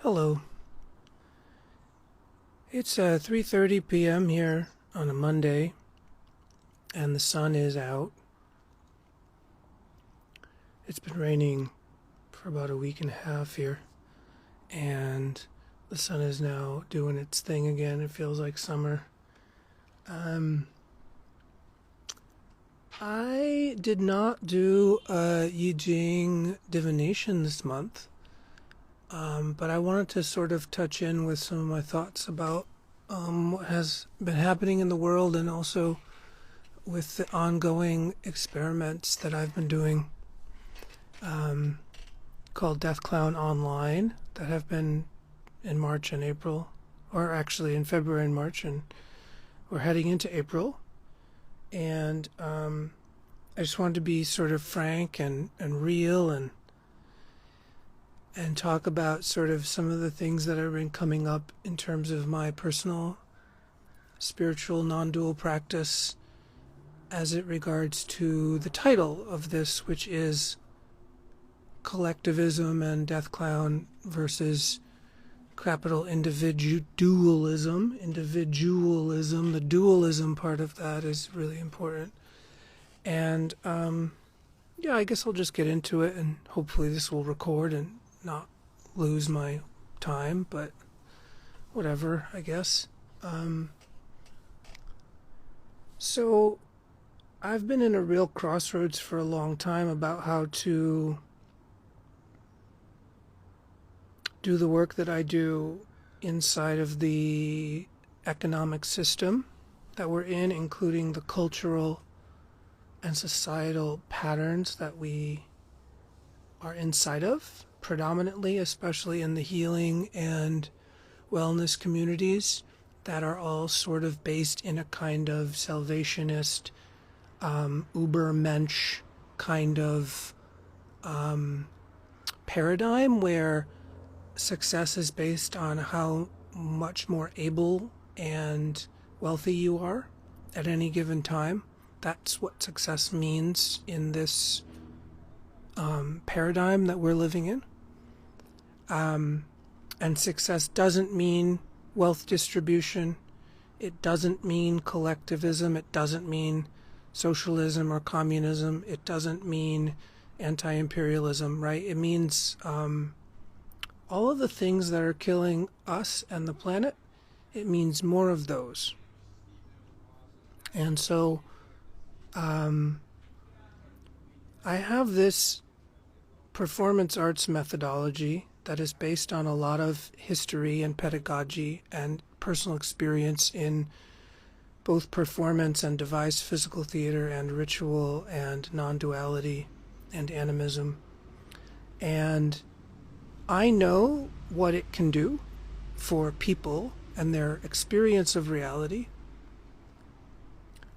Hello. It's 3:30 p.m. here on a Monday, and the sun is out. It's been raining for about a week and a half here, and the sun is now doing its thing again. It feels like summer. I did not do a I Ching divination this month. But I wanted to sort of touch in with some of my thoughts about what has been happening in the world, and also with the ongoing experiments that I've been doing called deathclown online, that have been in March and April, or actually in February and March, and we're heading into April. And I just wanted to be sort of frank and real and talk about sort of some of the things that have been coming up in terms of my personal spiritual non-dual practice as it regards to the title of this, which is collectivism and deathclown versus capital individualism. Individualism, the dualism part of that is really important. And yeah, I guess I'll just get into it, and hopefully this will record and not lose my time, but whatever, I guess. So I've been in a real crossroads for a long time about how to do the work that I do inside of the economic system that we're in, including the cultural and societal patterns that we are inside of, predominantly, especially in the healing and wellness communities that are all sort of based in a kind of salvationist, Ubermensch kind of paradigm, where success is based on how much more able and wealthy you are at any given time. That's what success means in this paradigm that we're living in. And success doesn't mean wealth distribution. It doesn't mean collectivism. It doesn't mean socialism or communism. It doesn't mean anti-imperialism, right? It means all of the things that are killing us and the planet. It means more of those. And so I have this performance arts methodology that is based on a lot of history and pedagogy and personal experience in both performance and devised physical theater and ritual and non-duality and animism. And I know what it can do for people and their experience of reality.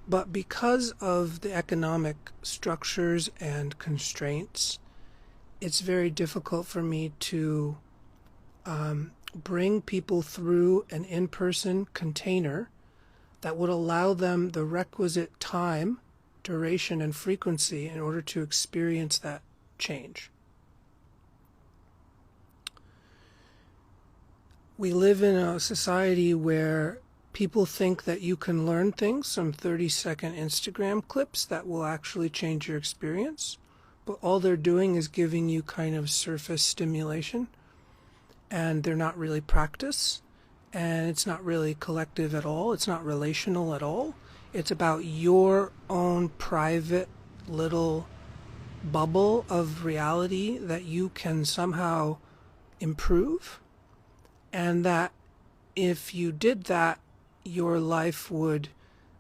But because of the economic structures and constraints, it's very difficult for me to bring people through an in-person container that would allow them the requisite time, duration, and frequency in order to experience that change. We live in a society where people think that you can learn things from 30-second Instagram clips that will actually change your experience. But all they're doing is giving you kind of surface stimulation, and they're not really practice, and it's not really collective at all. It's not relational at all. It's about your own private little bubble of reality that you can somehow improve, and that if you did that, your life would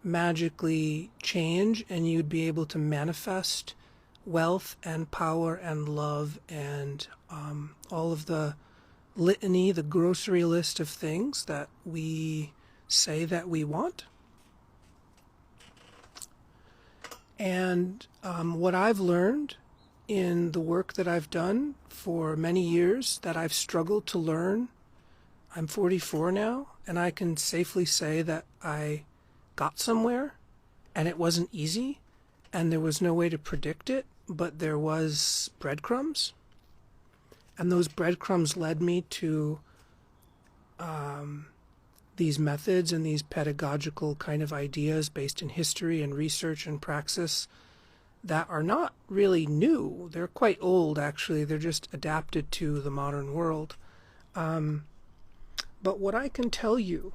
magically change, and you'd be able to manifest wealth and power and love and all of the litany, the grocery list of things that we say that we want. And what I've learned in the work that I've done for many years, that I've struggled to learn. I'm 44 now, and I can safely say that I got somewhere, and it wasn't easy, and there was no way to predict it, but there was breadcrumbs. And those breadcrumbs led me to these methods and these pedagogical kind of ideas based in history and research and praxis that are not really new. They're quite old, actually. They're just adapted to the modern world. But what I can tell you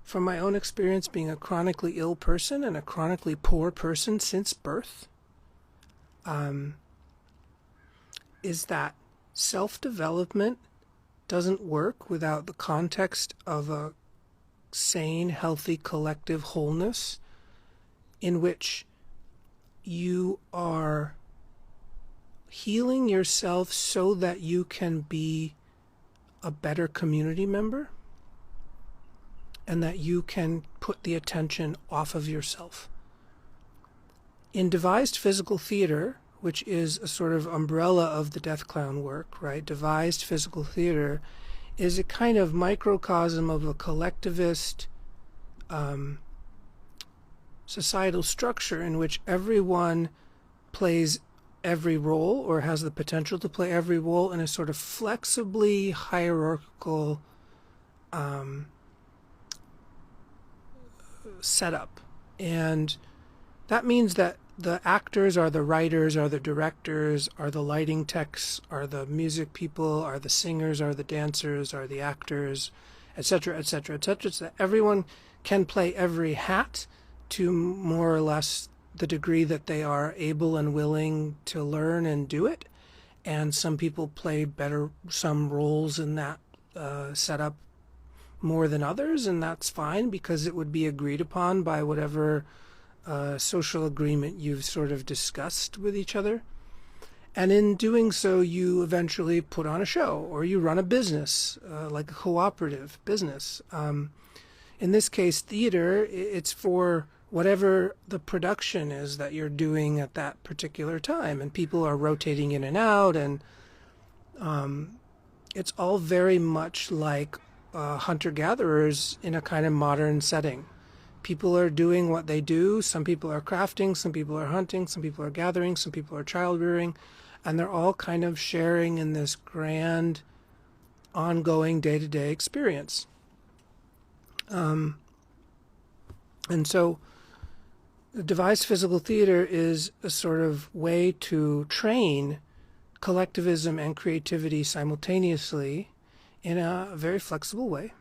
from my own experience being a chronically ill person and a chronically poor person since birth is that self-development doesn't work without the context of a sane, healthy, collective wholeness in which you are healing yourself so that you can be a better community member and that you can put the attention off of yourself. In devised physical theater, which is a sort of umbrella of the deathclown work, right? Devised physical theater is a kind of microcosm of a collectivist societal structure in which everyone plays every role or has the potential to play every role in a sort of flexibly hierarchical setup. And that means that the actors are the writers, are the directors, are the lighting techs, are the music people, are the singers, are the dancers, are the actors, etc., etc., etc. So that everyone can play every hat to more or less the degree that they are able and willing to learn and do it. And some people play better some roles in that setup more than others, and that's fine because it would be agreed upon by whatever social agreement you've sort of discussed with each other. And in doing so, you eventually put on a show or you run a business, like a cooperative business. In this case, theater, it's for whatever the production is that you're doing at that particular time. And people are rotating in and out, and it's all very much like hunter-gatherers in a kind of modern setting. People are doing what they do. Some people are crafting, some people are hunting, some people are gathering, some people are child-rearing, and they're all kind of sharing in this grand, ongoing, day-to-day experience. And so devised physical theater is a sort of way to train collectivism and creativity simultaneously in a very flexible way.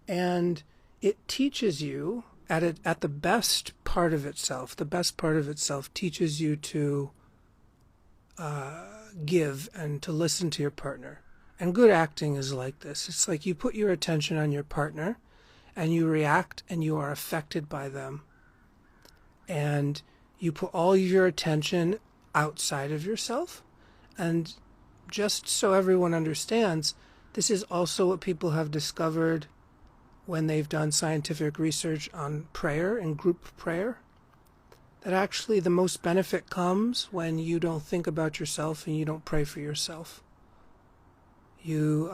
And it teaches you at the best part of itself. The best part of itself teaches you to give and to listen to your partner. And good acting is like this. It's like you put your attention on your partner and you react and you are affected by them. And you put all your attention outside of yourself. And just so everyone understands, this is also what people have discovered when they've done scientific research on prayer and group prayer, that actually the most benefit comes when you don't think about yourself and you don't pray for yourself. You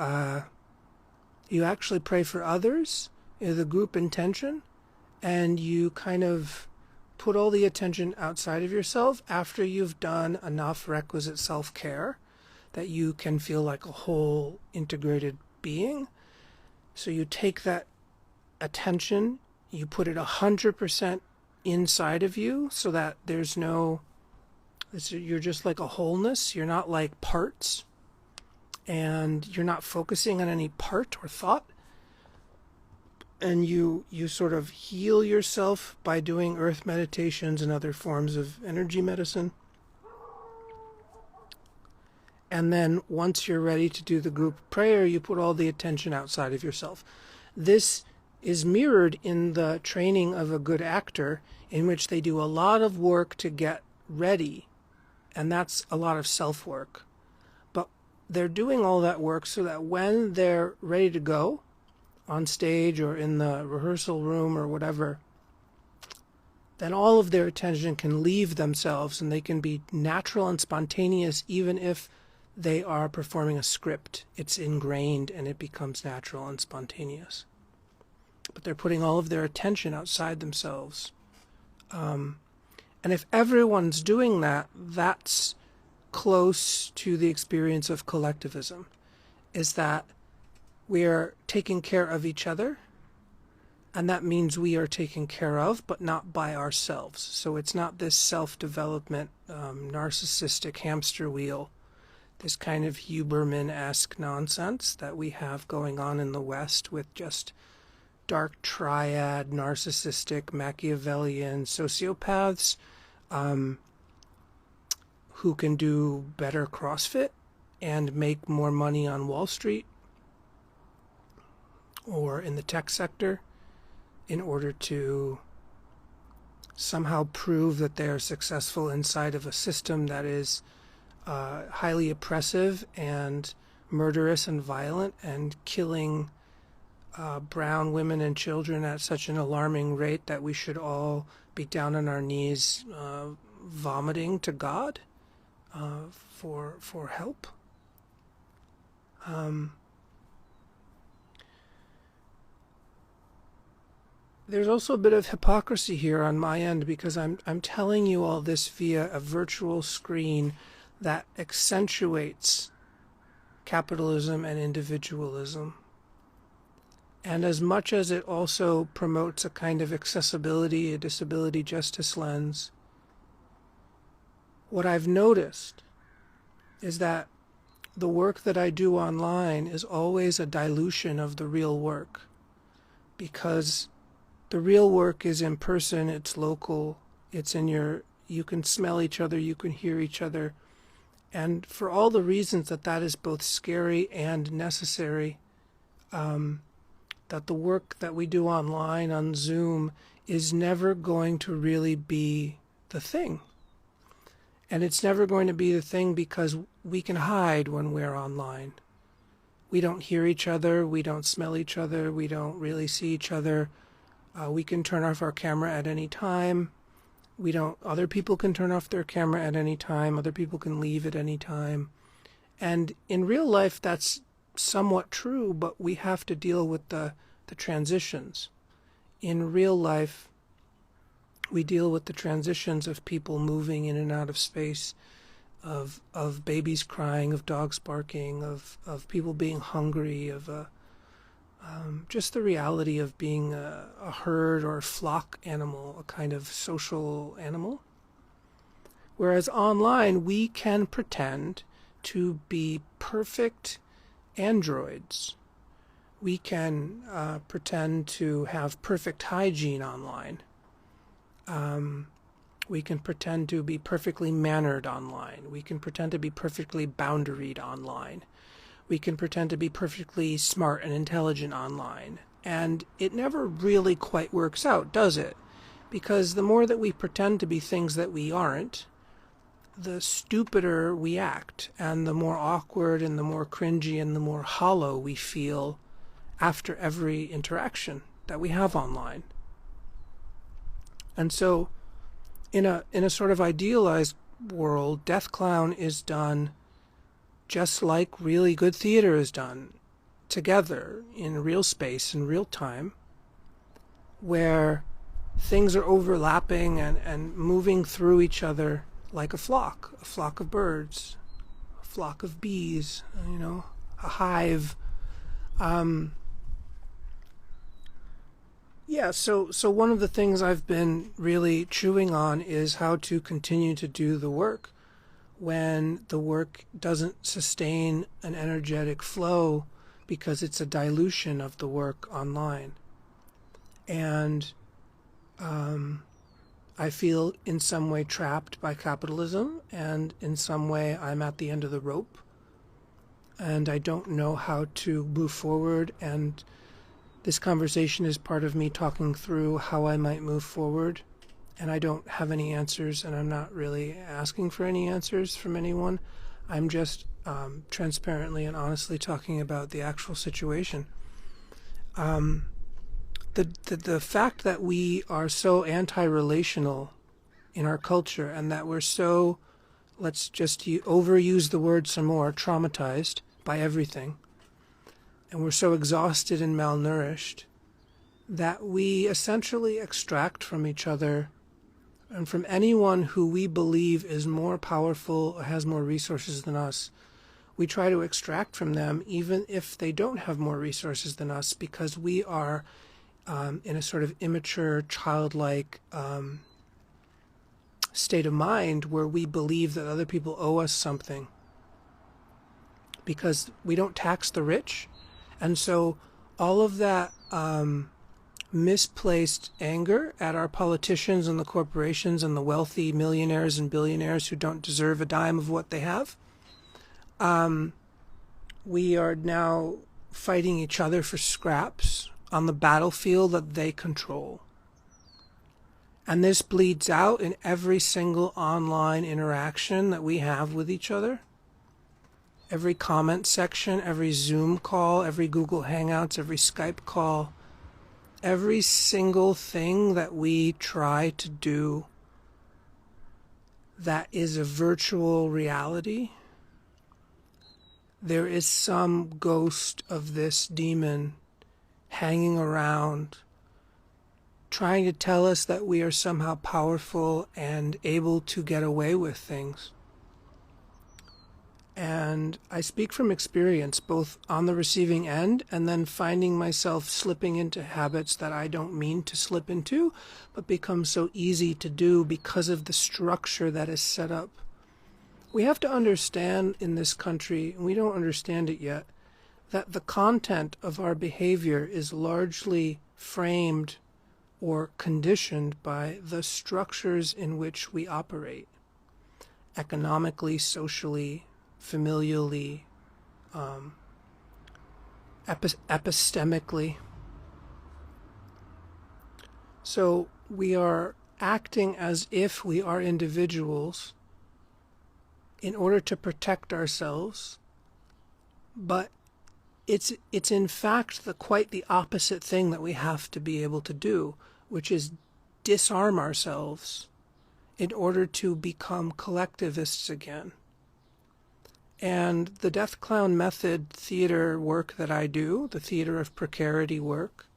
actually pray for others, the group intention, and you kind of put all the attention outside of yourself after you've done enough requisite self-care that you can feel like a whole integrated being. So you take that attention, you put it 100% inside of you so that there's no, you're just like a wholeness. You're not like parts, and you're not focusing on any part or thought. And you sort of heal yourself by doing earth meditations and other forms of energy medicine. And then once you're ready to do the group prayer, you put all the attention outside of yourself. This is mirrored in the training of a good actor, in which they do a lot of work to get ready, and that's a lot of self-work. But they're doing all that work so that when they're ready to go on stage or in the rehearsal room or whatever, then all of their attention can leave themselves and they can be natural and spontaneous even if they are performing a script. It's ingrained and it becomes natural and spontaneous. But they're putting all of their attention outside themselves. And if everyone's doing that, that's close to the experience of collectivism, is that We are taking care of each other, and that means we are taken care of, but not by ourselves. So it's not this self-development, narcissistic hamster wheel, this kind of Huberman-esque nonsense that we have going on in the West with just dark triad, narcissistic, Machiavellian sociopaths who can do better CrossFit and make more money on Wall Street or in the tech sector in order to somehow prove that they are successful inside of a system that is highly oppressive and murderous and violent and killing brown women and children at such an alarming rate that we should all be down on our knees vomiting to God for help. There's also a bit of hypocrisy here on my end, because I'm telling you all this via a virtual screen that accentuates capitalism and individualism. And as much as it also promotes a kind of accessibility, a disability justice lens, what I've noticed is that the work that I do online is always a dilution of the real work, because the real work is in person, it's local, it's in you can smell each other, you can hear each other. And for all the reasons that that is both scary and necessary, that the work that we do online on Zoom is never going to really be the thing. And it's never going to be the thing because we can hide when we're online. We don't hear each other, we don't smell each other, we don't really see each other. We can turn off our camera at any time. Other people can turn off their camera at any time. Other people can leave at any time. And in real life, that's somewhat true, but we have to deal with the transitions. In real life, we deal with the transitions of people moving in and out of space, of babies crying, of dogs barking, of people being hungry, of just the reality of being a herd or a flock animal, a kind of social animal. Whereas online, we can pretend to be perfect androids. We can pretend to have perfect hygiene online. We can pretend to be perfectly mannered online. We can pretend to be perfectly boundaried online. We can pretend to be perfectly smart and intelligent online. And it never really quite works out, does it? Because the more that we pretend to be things that we aren't, the stupider we act, and the more awkward and the more cringy and the more hollow we feel after every interaction that we have online. And so, in a sort of idealized world, deathclown is done just like really good theater is done, together in real space and real time, where things are overlapping and moving through each other like a flock of birds, a flock of bees, a hive. So one of the things I've been really chewing on is how to continue to do the work when the work doesn't sustain an energetic flow because it's a dilution of the work online. And I feel in some way trapped by capitalism, and in some way I'm at the end of the rope, and I don't know how to move forward, and this conversation is part of me talking through how I might move forward. And I don't have any answers, and I'm not really asking for any answers from anyone. I'm just transparently and honestly talking about the actual situation. The fact that we are so anti-relational in our culture, and that we're so, let's just overuse the word some more, traumatized by everything, and we're so exhausted and malnourished, that we essentially extract from each other and from anyone who we believe is more powerful or has more resources than us, we try to extract from them, even if they don't have more resources than us, because we are in a sort of immature, childlike state of mind where we believe that other people owe us something, because we don't tax the rich. And so all of that misplaced anger at our politicians and the corporations and the wealthy millionaires and billionaires who don't deserve a dime of what they have, we are now fighting each other for scraps on the battlefield that they control. And this bleeds out in every single online interaction that we have with each other. Every comment section, every Zoom call, every Google Hangouts, every Skype call, every single thing that we try to do that is a virtual reality, there is some ghost of this demon hanging around, trying to tell us that we are somehow powerful and able to get away with things. And I speak from experience, both on the receiving end and then finding myself slipping into habits that I don't mean to slip into, but become so easy to do because of the structure that is set up. We have to understand in this country, and we don't understand it yet, that the content of our behavior is largely framed or conditioned by the structures in which we operate, economically, socially, familially, epistemically. So we are acting as if we are individuals in order to protect ourselves, but it's in fact quite the opposite thing that we have to be able to do, which is disarm ourselves in order to become collectivists again. And the deathclown method theater work that I do, the theater of precarity work,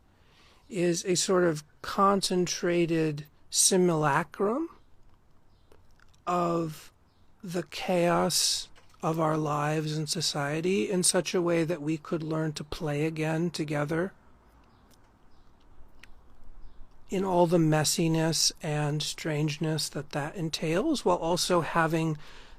is a sort of concentrated simulacrum of the chaos of our lives and society in such a way that we could learn to play again together in all the messiness and strangeness that entails, while also having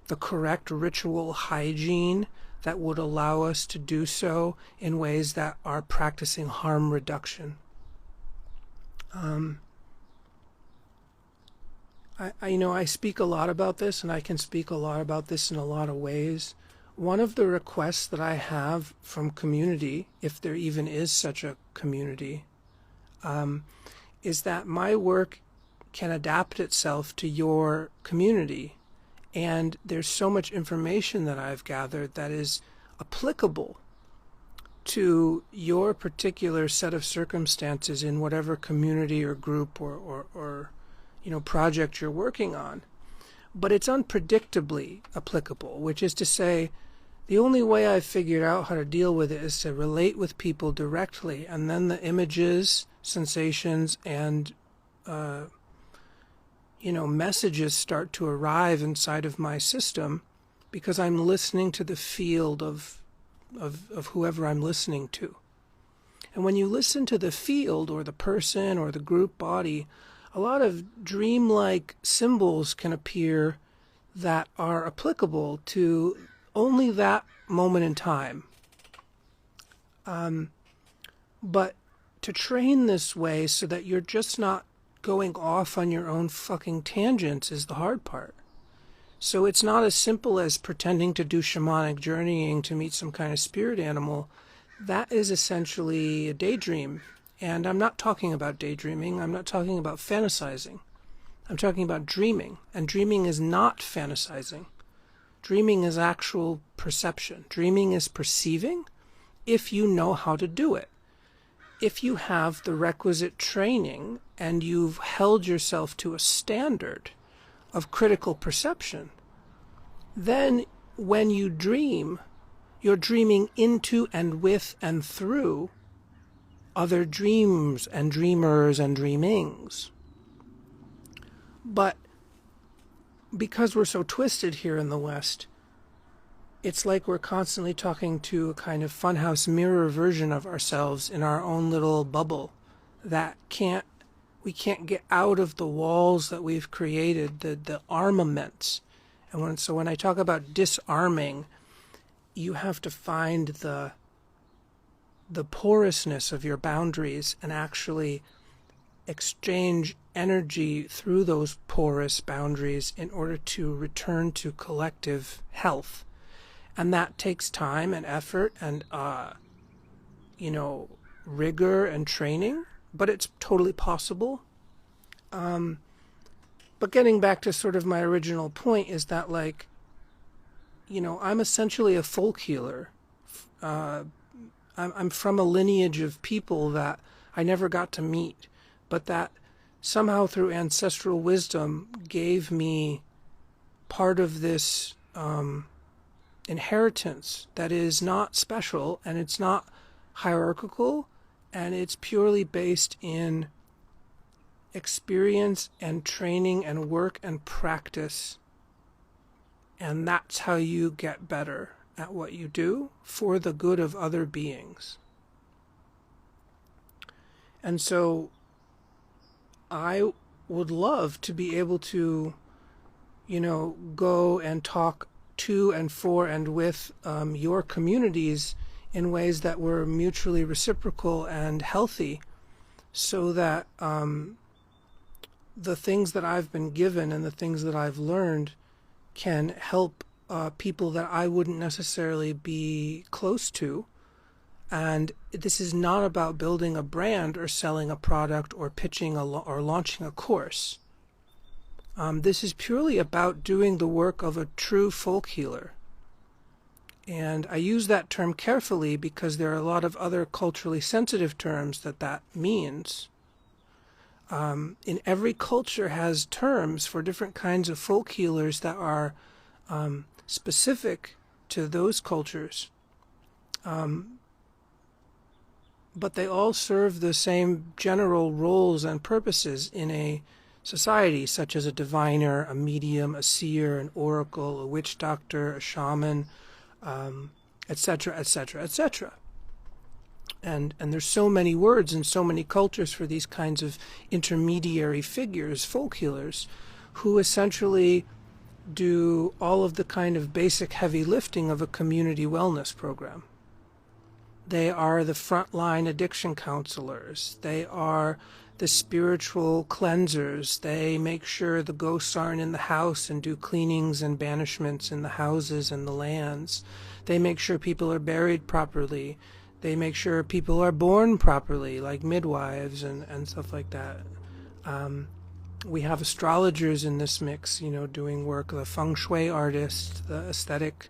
the correct ritual hygiene that would allow us to do so in ways that are practicing harm reduction. I speak a lot about this, and I can speak a lot about this in a lot of ways. One of the requests that I have from community, if there even is such a community, is that my work can adapt itself to your community. And there's so much information that I've gathered that is applicable to your particular set of circumstances in whatever community or group or project you're working on. But it's unpredictably applicable, which is to say, the only way I've figured out how to deal with it is to relate with people directly, and then the images, sensations, and messages start to arrive inside of my system because I'm listening to the field of whoever I'm listening to. And when you listen to the field or the person or the group body, a lot of dreamlike symbols can appear that are applicable to only that moment in time. But to train this way so that you're just not going off on your own fucking tangents is the hard part. So it's not as simple as pretending to do shamanic journeying to meet some kind of spirit animal. That is essentially a daydream. And I'm not talking about daydreaming. I'm not talking about fantasizing. I'm talking about dreaming. And dreaming is not fantasizing. Dreaming is actual perception. Dreaming is perceiving if you know how to do it. If you have the requisite training and you've held yourself to a standard of critical perception, then when you dream, you're dreaming into and with and through other dreams and dreamers and dreamings. But because we're so twisted here in the West, it's like we're constantly talking to a kind of funhouse mirror version of ourselves in our own little bubble that we can't get out of the walls that we've created, the armaments. And when I talk about disarming, you have to find the porousness of your boundaries and actually exchange energy through those porous boundaries in order to return to collective health. And that takes time and effort and, rigor and training, but it's totally possible. But getting back to sort of my original point is that, like, I'm essentially a folk healer. I'm from a lineage of people that I never got to meet, but that somehow through ancestral wisdom gave me part of this inheritance that is not special, and it's not hierarchical, and it's purely based in experience and training and work and practice. And that's how you get better at what you do for the good of other beings. And so I would love to be able to, go and talk to and for and with your communities in ways that were mutually reciprocal and healthy, so that the things that I've been given and the things that I've learned can help people that I wouldn't necessarily be close to. And this is not about building a brand or selling a product or pitching or launching a course. This is purely about doing the work of a true folk healer. And I use that term carefully because there are a lot of other culturally sensitive terms that means. In every culture has terms for different kinds of folk healers that are specific to those cultures. But they all serve the same general roles and purposes in a society, such as a diviner, a medium, a seer, an oracle, a witch doctor, a shaman, etc., etc., etc. And there's so many words and so many cultures for these kinds of intermediary figures, folk healers, who essentially do all of the kind of basic heavy lifting of a community wellness program. They are the frontline addiction counselors. They are the spiritual cleansers. They make sure the ghosts aren't in the house and do cleanings and banishments in the houses and the lands. They make sure people are buried properly. They make sure people are born properly, like midwives and stuff like that. We have astrologers in this mix, doing work, the feng shui artists, the aesthetic,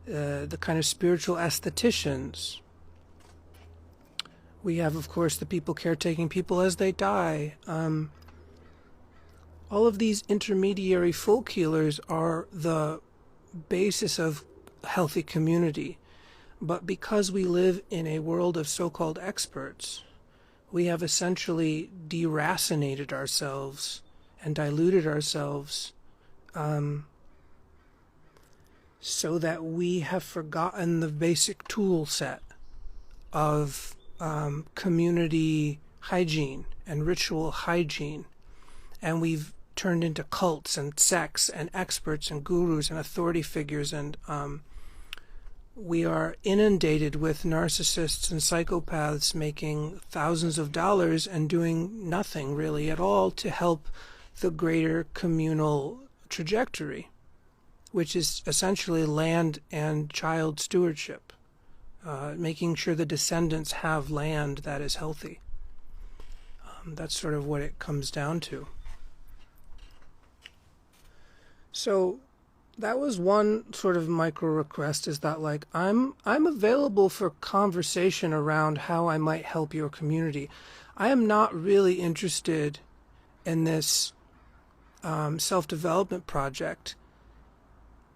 the kind of spiritual aestheticians. We have, of course, the people caretaking people as they die. All of these intermediary folk healers are the basis of healthy community. But because we live in a world of so-called experts, we have essentially deracinated ourselves and diluted ourselves so that we have forgotten the basic tool set of community hygiene and ritual hygiene. And we've turned into cults and sects and experts and gurus and authority figures, and we are inundated with narcissists and psychopaths making thousands of dollars and doing nothing really at all to help the greater communal trajectory, which is essentially land and child stewardship, making sure the descendants have land that is healthy. That's sort of what it comes down to. So that was one sort of micro request, is that, like, I'm available for conversation around how I might help your community. I am not really interested in this self-development project.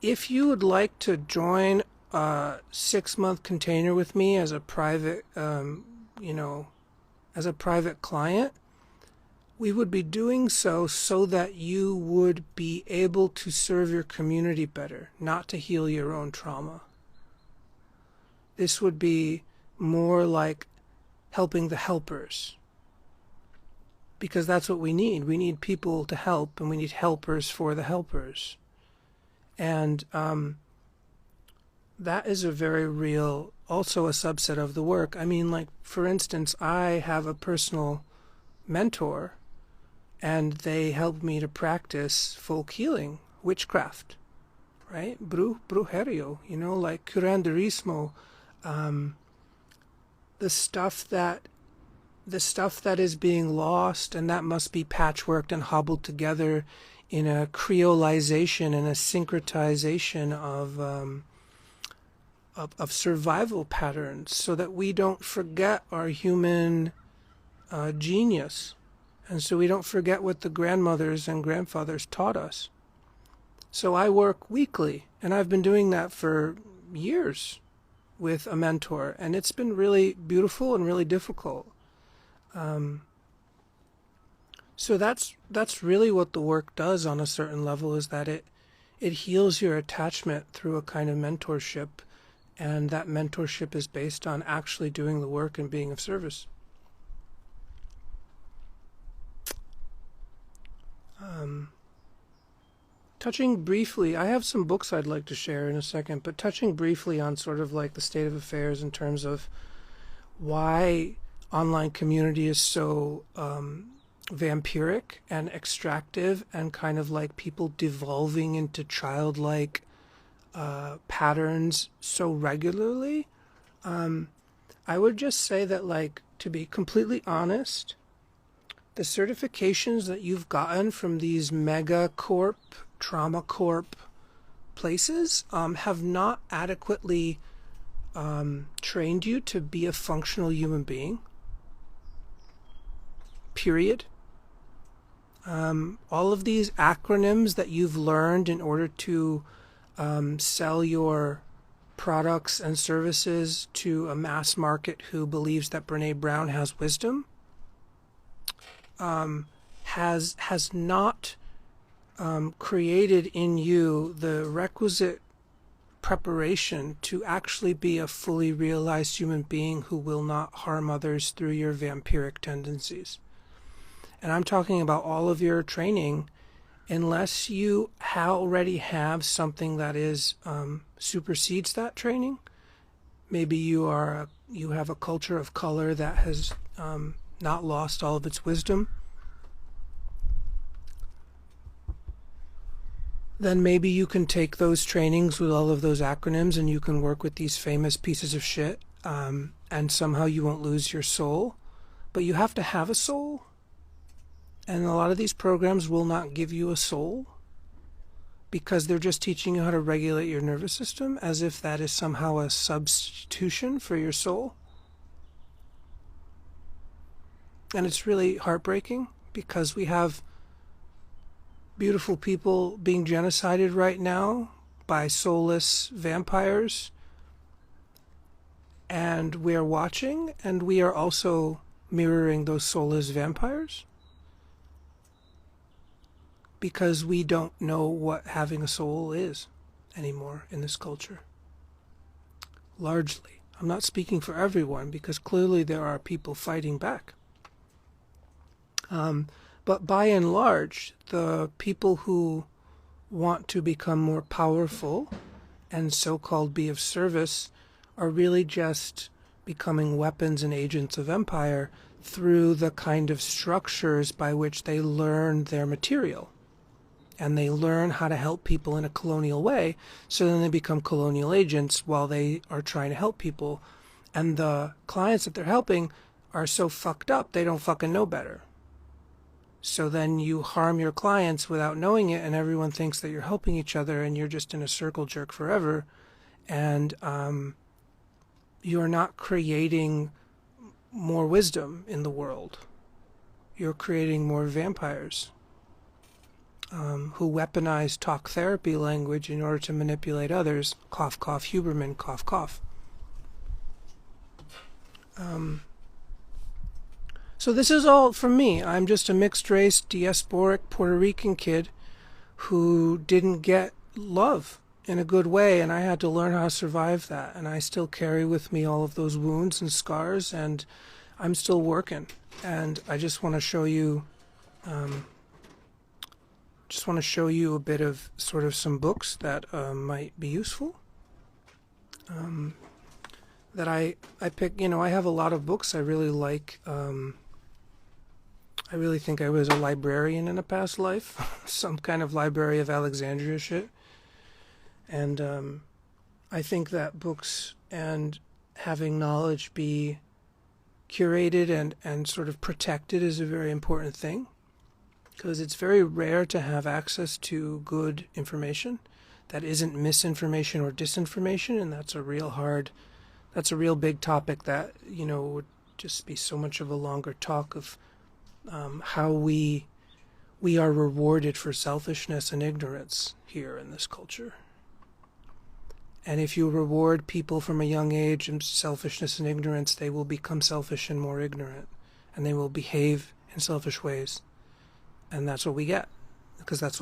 If you would like to join a 6-month container with me as a private, as a private client, we would be doing so that you would be able to serve your community better, not to heal your own trauma. This would be more like helping the helpers, because that's what we need. We need people to help, and we need helpers for the helpers. And that is a very real, also a subset of the work. I mean, like, for instance, I have a personal mentor, and they help me to practice folk healing, witchcraft, right? Brujerio, you know, like curanderismo, the stuff that is being lost, and that must be patchworked and hobbled together in a creolization and a syncretization of survival patterns, so that we don't forget our human genius, and so we don't forget what the grandmothers and grandfathers taught us. So I work weekly, and I've been doing that for years with a mentor, and it's been really beautiful and really difficult. So that's really what the work does on a certain level, is that it heals your attachment through a kind of mentorship, and that mentorship is based on actually doing the work and being of service. Touching briefly, I have some books I'd like to share in a second, but touching briefly on sort of like the state of affairs in terms of why online community is so vampiric and extractive, and kind of like people devolving into childlike patterns so regularly. I would just say that, like, to be completely honest, the certifications that you've gotten from these mega corp, trauma corp places have not adequately trained you to be a functional human being. Period. All of these acronyms that you've learned in order to sell your products and services to a mass market who believes that Brene Brown has wisdom, has not created in you the requisite preparation to actually be a fully realized human being who will not harm others through your vampiric tendencies. And I'm talking about all of your training, unless you already have something that is supersedes that training. Maybe you have a culture of color that has not lost all of its wisdom. Then maybe you can take those trainings with all of those acronyms, and you can work with these famous pieces of shit, and somehow you won't lose your soul. But you have to have a soul. And a lot of these programs will not give you a soul, because they're just teaching you how to regulate your nervous system, as if that is somehow a substitution for your soul. And it's really heartbreaking, because we have beautiful people being genocided right now by soulless vampires, and we are watching, and we are also mirroring those soulless vampires, because we don't know what having a soul is anymore in this culture. Largely. I'm not speaking for everyone, because clearly there are people fighting back. But by and large, the people who want to become more powerful and so-called be of service are really just becoming weapons and agents of empire through the kind of structures by which they learn their material. And they learn how to help people in a colonial way, so then they become colonial agents while they are trying to help people. And the clients that they're helping are so fucked up, they don't fucking know better. So then you harm your clients without knowing it, and everyone thinks that you're helping each other, and you're just in a circle jerk forever. And you're not creating more wisdom in the world. You're creating more vampires who weaponize talk therapy language in order to manipulate others. Cough, cough, Huberman, cough, cough. So this is all from me. I'm just a mixed-race, diasporic Puerto Rican kid who didn't get love in a good way, and I had to learn how to survive that. And I still carry with me all of those wounds and scars, and I'm still working. And I just want to show you, a bit of sort of some books that might be useful. That I pick. I have a lot of books I really like. I really think I was a librarian in a past life, some kind of Library of Alexandria shit. And I think that books and having knowledge be curated and sort of protected is a very important thing, because it's very rare to have access to good information that isn't misinformation or disinformation, and that's a real big topic that, would just be so much of a longer talk of how we are rewarded for selfishness and ignorance here in this culture. And if you reward people from a young age in selfishness and ignorance, they will become selfish and more ignorant, and they will behave in selfish ways. And that's what we get, because that's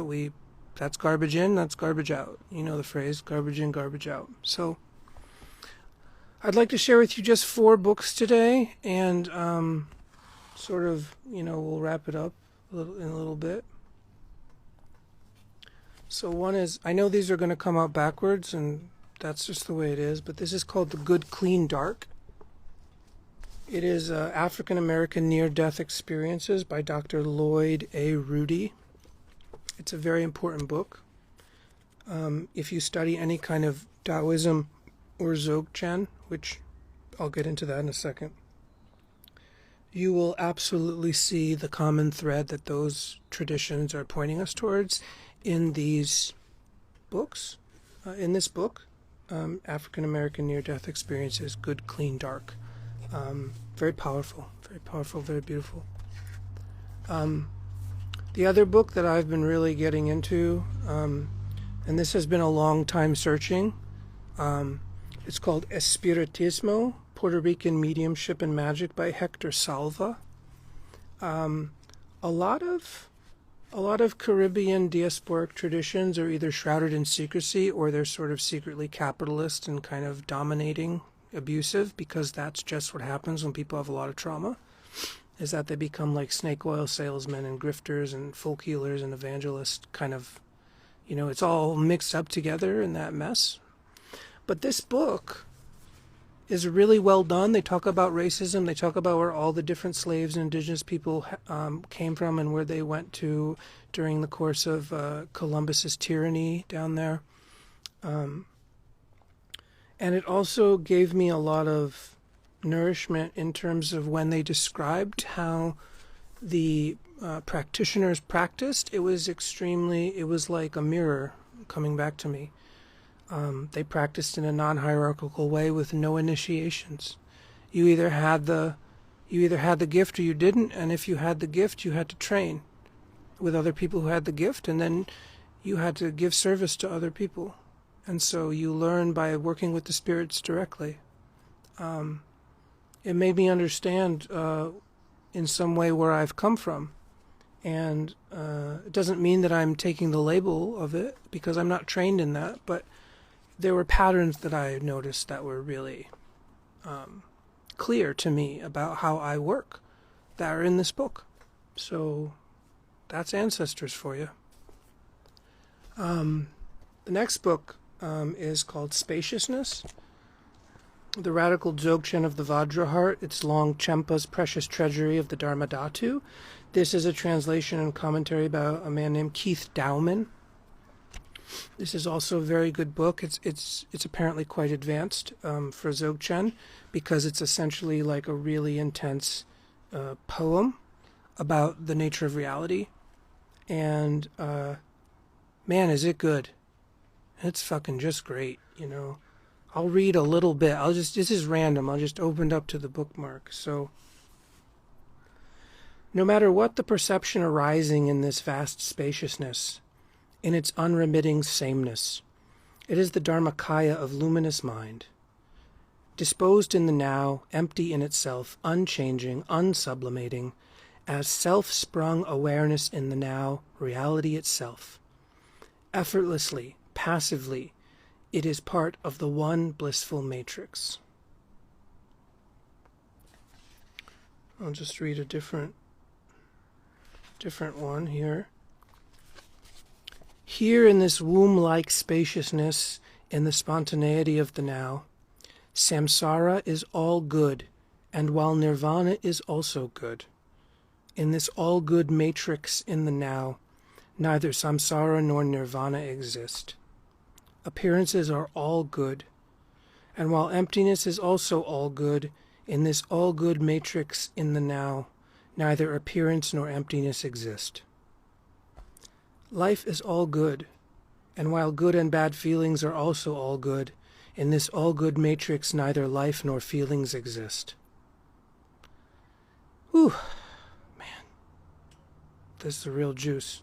garbage in, that's garbage out. You know the phrase, garbage in, garbage out. So I'd like to share with you just 4 books today, and we'll wrap it up in a little bit. So one is, I know these are going to come out backwards, and that's just the way it is, but this is called The Good, Clean, Dark. It is African American Near-Death Experiences by Dr. Lloyd A. Rudy. It's a very important book. If you study any kind of Taoism or Dzogchen, which I'll get into that in a second, you will absolutely see the common thread that those traditions are pointing us towards in these books. In this book, African American Near-Death Experiences, Good, Clean, Dark. Very powerful, very beautiful. The other book that I've been really getting into, and this has been a long time searching, it's called Espiritismo, Puerto Rican Mediumship and Magic by Hector Salva. A lot of Caribbean diasporic traditions are either shrouded in secrecy, or they're sort of secretly capitalist and kind of dominating, abusive, because that's just what happens when people have a lot of trauma, is that they become like snake oil salesmen and grifters and folk healers and evangelists, kind of, it's all mixed up together in that mess. But this book is really well done. They talk about racism. They talk about where all the different slaves and indigenous people came from, and where they went to during the course of Columbus's tyranny down there. And it also gave me a lot of nourishment in terms of when they described how the practitioners practiced. It was like a mirror coming back to me. They practiced in a non-hierarchical way with no initiations. You either had the gift or you didn't, and if you had the gift, you had to train with other people who had the gift, and then you had to give service to other people. And so you learn by working with the spirits directly. It made me understand in some way where I've come from. And it doesn't mean that I'm taking the label of it, because I'm not trained in that, but there were patterns that I noticed that were really clear to me about how I work that are in this book. So that's ancestors for you. The next book is called Spaciousness, The Radical Dzogchen of the Vajraheart. It's Long Chenpa's Precious Treasury of the Dharma Dhatu. This is a translation and commentary by a man named Keith Dowman. This is also a very good book. It's apparently quite advanced for Dzogchen, because it's essentially like a really intense poem about the nature of reality. And man, is it good. It's fucking just great, I'll read a little bit. This is random. I'll just open it up to the bookmark. So, no matter what the perception arising in this vast spaciousness, in its unremitting sameness, it is the Dharmakaya of luminous mind, disposed in the now, empty in itself, unchanging, unsublimating, as self-sprung awareness in the now, reality itself. Effortlessly, passively, It is part of the one blissful matrix. I'll just read a different one here. Here in this womb-like spaciousness, in the spontaneity of the now, samsara is all good, and while nirvana is also good. In this all-good matrix in the now, neither samsara nor nirvana exist. Appearances are all good, and while emptiness is also all good, in this all-good matrix in the now, neither appearance nor emptiness exist. Life is all good, and while good and bad feelings are also all good, in this all-good matrix neither life nor feelings exist. Whew, man, this is the real juice.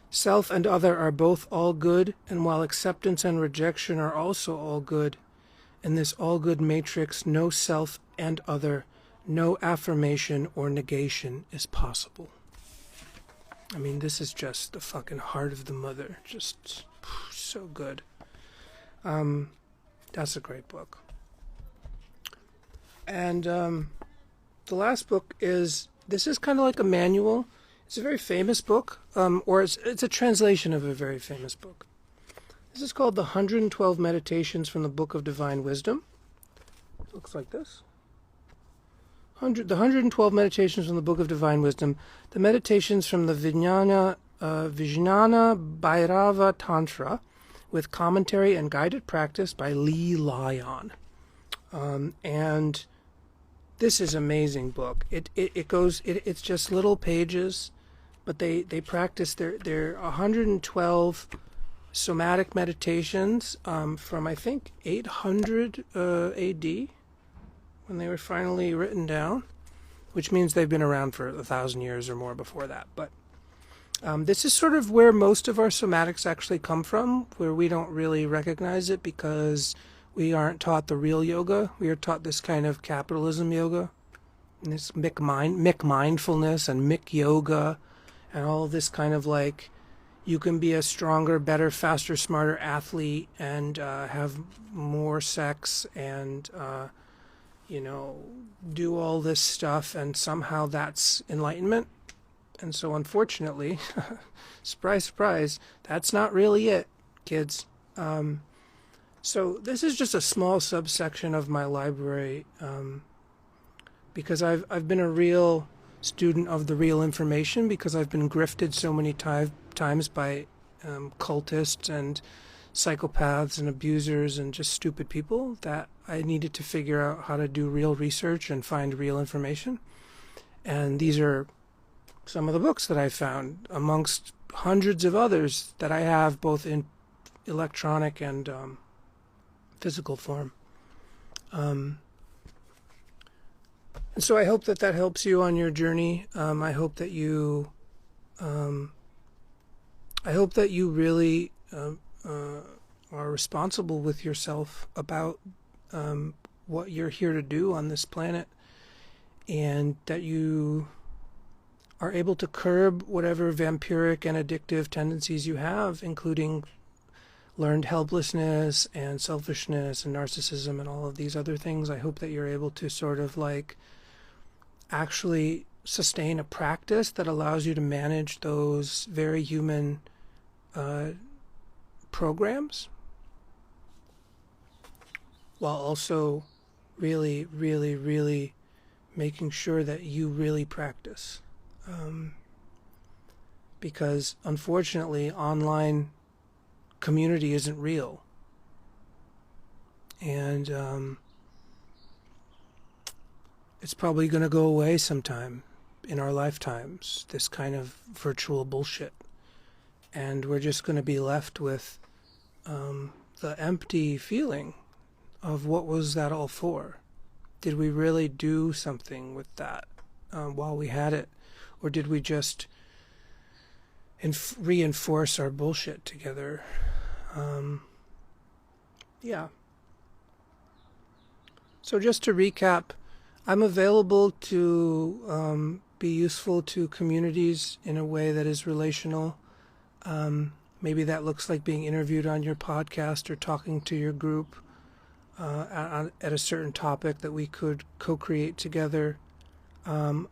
Self and other are both all good, and while acceptance and rejection are also all good, in this all-good matrix no self and other, no affirmation or negation is possible. I mean, this is just the fucking heart of the mother. Just so good. That's a great book. And the last book is, this is kind of like a manual. It's a very famous book, or it's a translation of a very famous book. This is called The 112 Meditations from the Book of Divine Wisdom. It looks like this. The 112 Meditations from the Book of Divine Wisdom. The meditations from the Vijnana Bhairava Tantra, with commentary and guided practice by Lee Lyon. And this is an amazing book. It's just little pages, but they practice their 112 somatic meditations from, I think, 800 AD, when they were finally written down, which means they've been around for 1,000 years or more before that. But this is sort of where most of our somatics actually come from, where we don't really recognize it because we aren't taught the real yoga. We are taught this kind of capitalism yoga, and this Mick mindfulness and Mick yoga, and all this kind of like, you can be a stronger, better, faster, smarter athlete and have more sex and, do all this stuff, and somehow that's enlightenment. And so unfortunately, surprise, surprise, that's not really it, kids. So this is just a small subsection of my library, because I've been a real student of the real information, because I've been grifted so many times by cultists and psychopaths and abusers and just stupid people, that I needed to figure out how to do real research and find real information. And these are some of the books that I found, amongst hundreds of others that I have, both in electronic and physical form. And so I hope that helps you on your journey. I hope that you really are responsible with yourself about what you're here to do on this planet, and that you are able to curb whatever vampiric and addictive tendencies you have, including learned helplessness and selfishness and narcissism and all of these other things. I hope that you're able to sort of like actually sustain a practice that allows you to manage those very human programs, while also really, really, really making sure that you really practice. Because unfortunately, online community isn't real. And it's probably going to go away sometime in our lifetimes, this kind of virtual bullshit. And we're just going to be left with the empty feeling of what was that all for? Did we really do something with that while we had it? Or did we just reinforce our bullshit together? Yeah. So just to recap, I'm available to be useful to communities in a way that is relational. Maybe that looks like being interviewed on your podcast or talking to your group at a certain topic that we could co-create together. I'm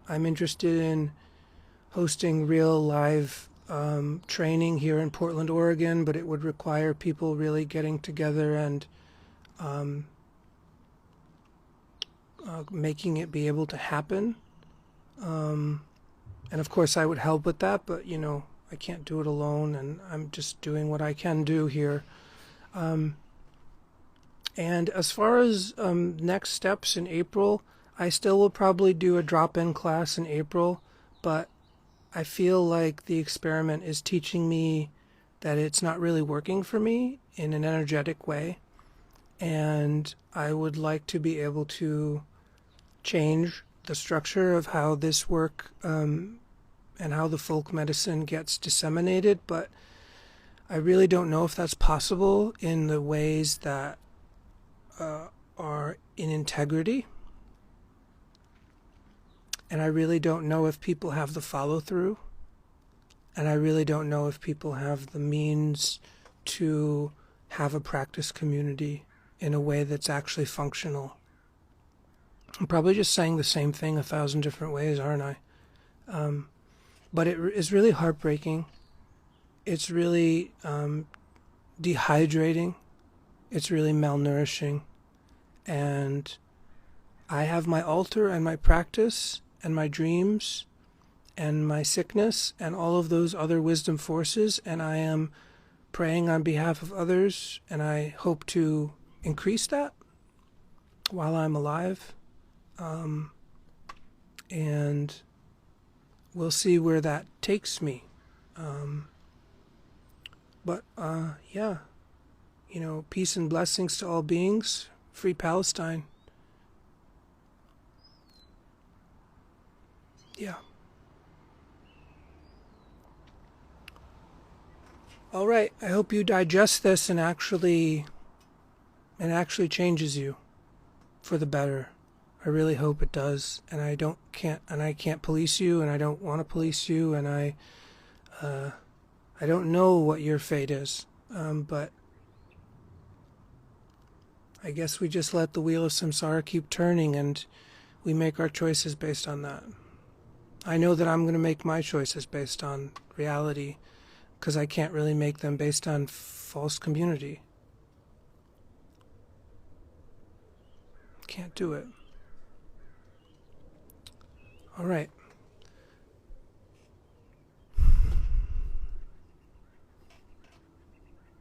interested in hosting real live training here in Portland, Oregon, but it would require people really getting together and making it be able to happen. And of course I would help with that, but I can't do it alone, and I'm just doing what I can do here. And as far as next steps in April, I still will probably do a drop-in class in April, but I feel like the experiment is teaching me that it's not really working for me in an energetic way, and I would like to be able to change the structure of how this work and how the folk medicine gets disseminated, but I really don't know if that's possible in the ways that are in integrity. And I really don't know if people have the follow-through. And I really don't know if people have the means to have a practice community in a way that's actually functional. I'm probably just saying the same thing 1,000 different ways, aren't I? But it is really heartbreaking. It's really dehydrating. It's really malnourishing. And I have my altar and my practice and my dreams and my sickness and all of those other wisdom forces, and I am praying on behalf of others, and I hope to increase that while I'm alive. And we'll see where that takes me. But yeah, peace and blessings to all beings. Free Palestine. Yeah. All right. I hope you digest this and actually changes you for the better. I really hope it does. And I can't police you, and I don't want to police you, and I don't know what your fate is. But I guess we just let the wheel of samsara keep turning, and we make our choices based on that. I know that I'm going to make my choices based on reality, because I can't really make them based on false community. Can't do it. All right.